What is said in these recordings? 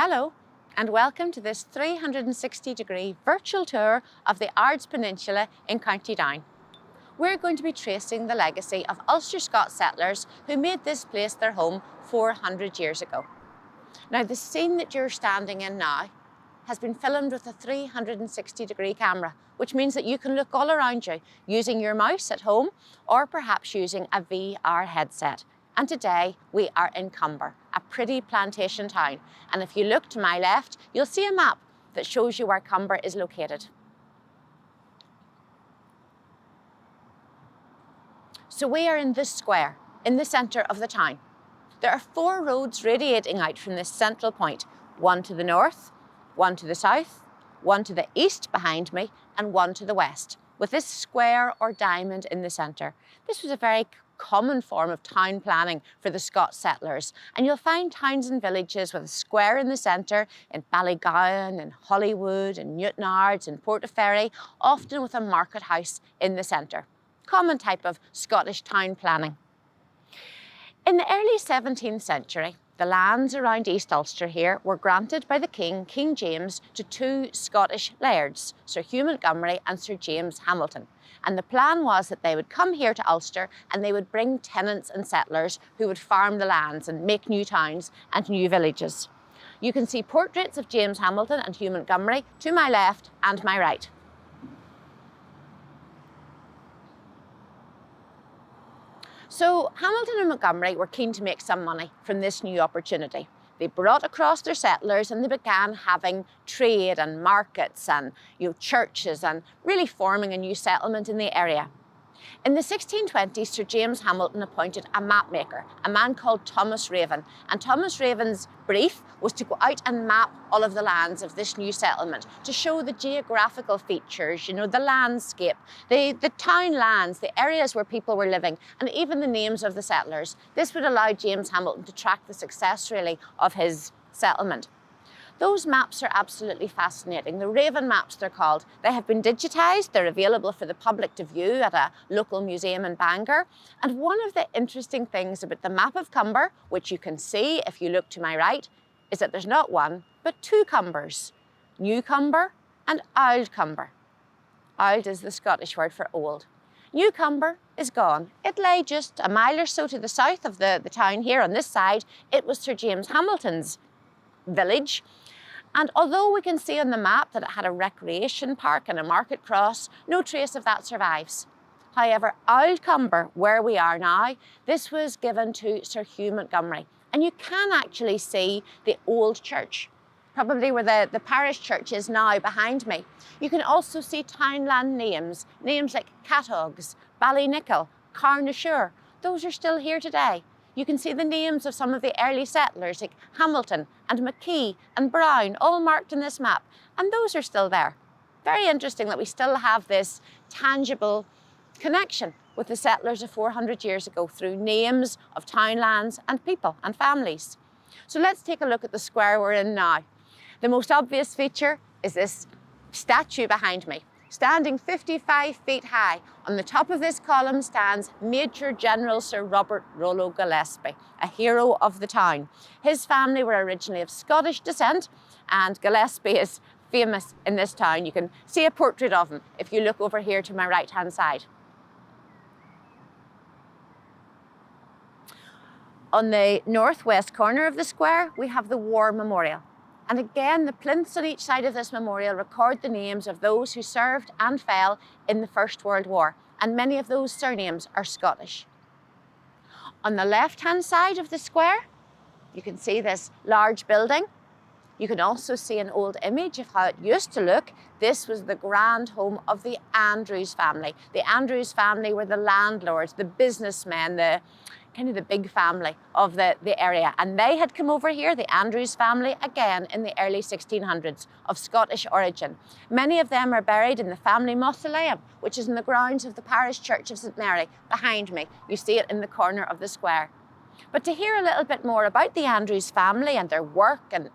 Hello and welcome to this 360-degree virtual tour of the Ards Peninsula in County Down. We're going to be tracing the legacy of Ulster-Scots settlers who made this place their home 400 years ago. Now, the scene that you're standing in now has been filmed with a 360-degree camera, which means that you can look all around you using your mouse at home or perhaps using a VR headset. And today we are in Comber, a pretty plantation town. And if you look to my left, you'll see a map that shows you where Comber is located. So we are in this square, in the centre of the town. There are 4 roads radiating out from this central point, one to the north, one to the south, one to the east behind me, and one to the west, with this square or diamond in the centre. This was a very common form of town planning for the Scots settlers, and you'll find towns and villages with a square in the centre in Ballygowan and Hollywood and Newtownards and Portaferry, often with a market house in the centre. Common type of Scottish town planning. In the early 17th century, the lands around East Ulster here were granted by the King, King James, to 2 Scottish lairds, Sir Hugh Montgomery and Sir James Hamilton. And the plan was that they would come here to Ulster and they would bring tenants and settlers who would farm the lands and make new towns and new villages. You can see portraits of James Hamilton and Hugh Montgomery to my left and my right. So Hamilton and Montgomery were keen to make some money from this new opportunity. They brought across their settlers and they began having trade and markets and churches and really forming a new settlement in the area. In the 1620s, Sir James Hamilton appointed a map maker, a man called Thomas Raven. And Thomas Raven's brief was to go out and map all of the lands of this new settlement to show the geographical features, the landscape, the town lands, the areas where people were living, and even the names of the settlers. This would allow James Hamilton to track the success, really, of his settlement. Those maps are absolutely fascinating. The Raven maps, they're called. They have been digitised. They're available for the public to view at a local museum in Bangor. And one of the interesting things about the map of Comber, which you can see if you look to my right, is that there's not 1, but 2 Combers. New Comber and Old Comber. Old is the Scottish word for old. New Comber is gone. It lay just a mile or so to the south of the town here on this side. It was Sir James Hamilton's village. And although we can see on the map that it had a recreation park and a market cross, no trace of that survives. However, Old Comber, where we are now, this was given to Sir Hugh Montgomery. And you can actually see the old church, probably where the parish church is now behind me. You can also see townland names like Cattogs, Ballynichol, Carnashure. Those are still here today. You can see the names of some of the early settlers like Hamilton and McKee and Brown, all marked in this map, and those are still there. Very interesting that we still have this tangible connection with the settlers of 400 years ago through names of townlands and people and families. So let's take a look at the square we're in now. The most obvious feature is this statue behind me. Standing 55 feet high, on the top of this column stands Major General Sir Robert Rollo Gillespie, a hero of the town. His family were originally of Scottish descent, and Gillespie is famous in this town. You can see a portrait of him if you look over here to my right-hand side. On the northwest corner of the square, we have the War Memorial. And again, the plinths on each side of this memorial record the names of those who served and fell in the First World War, and many of those surnames are Scottish. On the left-hand side of the square, you can see this large building. You can also see an old image of how it used to look. This was the grand home of the Andrews family. The Andrews family were the landlords, the businessmen, the big family of the area. And they had come over here, the Andrews family, again in the early 1600s, of Scottish origin. Many of them are buried in the family mausoleum, which is in the grounds of the parish church of St Mary behind me. You see it in the corner of the square. But to hear a little bit more about the Andrews family and their work and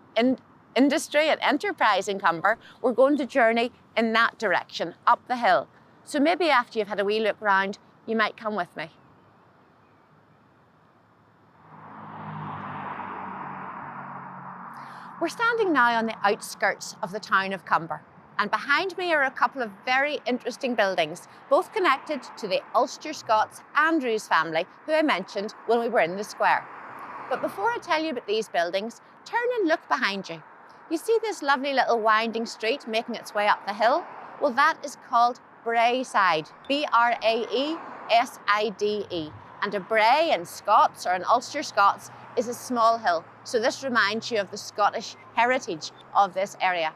industry and enterprise in Comber, we're going to journey in that direction, up the hill. So maybe after you've had a wee look round, you might come with me. We're standing now on the outskirts of the town of Cumber, and behind me are a couple of very interesting buildings, both connected to the Ulster-Scots Andrews family, who I mentioned when we were in the square. But before I tell you about these buildings, turn and look behind you. You see this lovely little winding street making its way up the hill? Well, that is called Braeside, B-R-A-E-S-I-D-E. And a Bray in Scots, or an Ulster Scots, is a small hill. So this reminds you of the Scottish heritage of this area.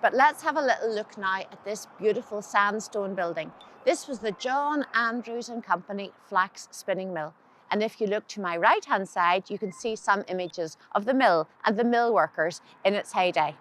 But let's have a little look now at this beautiful sandstone building. This was the John Andrews and Company flax spinning mill. And if you look to my right-hand side, you can see some images of the mill and the mill workers in its heyday.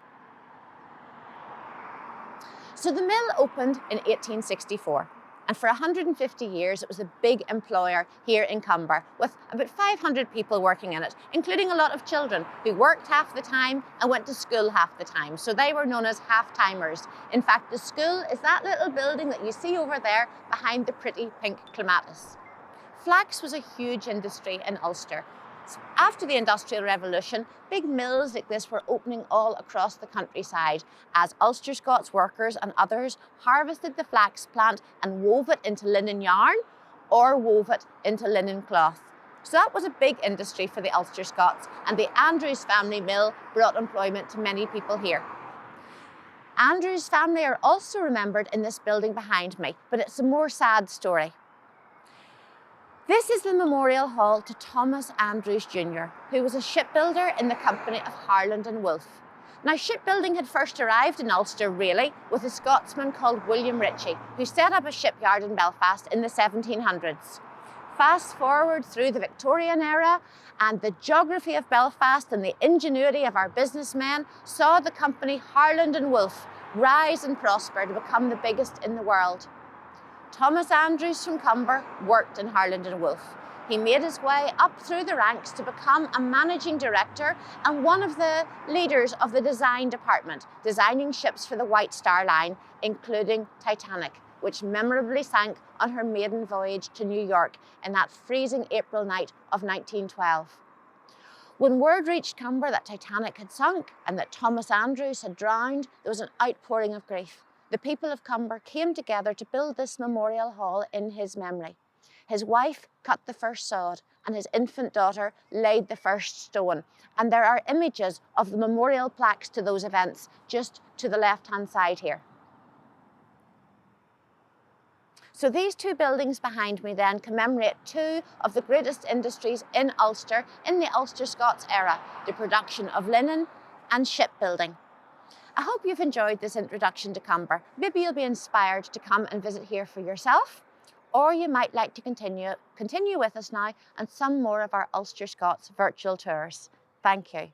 So the mill opened in 1864. And for 150 years, it was a big employer here in Cumber, with about 500 people working in it, including a lot of children who worked half the time and went to school half the time. So they were known as half-timers. In fact, the school is that little building that you see over there behind the pretty pink clematis. Flax was a huge industry in Ulster. After the Industrial Revolution, big mills like this were opening all across the countryside as Ulster Scots workers and others harvested the flax plant and wove it into linen yarn or wove it into linen cloth. So that was a big industry for the Ulster Scots, and the Andrews family mill brought employment to many people here. Andrews family are also remembered in this building behind me, but it's a more sad story. This is the memorial hall to Thomas Andrews Jr., who was a shipbuilder in the company of Hartland and Wolff. Now, shipbuilding had first arrived in Ulster, really, with a Scotsman called William Ritchie, who set up a shipyard in Belfast in the 1700s. Fast forward through the Victorian era, and the geography of Belfast and the ingenuity of our businessmen saw the company Hartland and Wolff rise and prosper to become the biggest in the world. Thomas Andrews from Cumber worked in Hartland and Wolff. He made his way up through the ranks to become a managing director and one of the leaders of the design department, designing ships for the White Star Line, including Titanic, which memorably sank on her maiden voyage to New York in that freezing April night of 1912. When word reached Cumber that Titanic had sunk and that Thomas Andrews had drowned, there was an outpouring of grief. The people of Cumber came together to build this memorial hall in his memory. His wife cut the first sod and his infant daughter laid the first stone. And there are images of the memorial plaques to those events just to the left-hand side here. So these two buildings behind me then commemorate two of the greatest industries in Ulster in the Ulster-Scots era, the production of linen and shipbuilding. I hope you've enjoyed this introduction to Cumber. Maybe you'll be inspired to come and visit here for yourself, or you might like to continue with us now on some more of our Ulster Scots virtual tours. Thank you.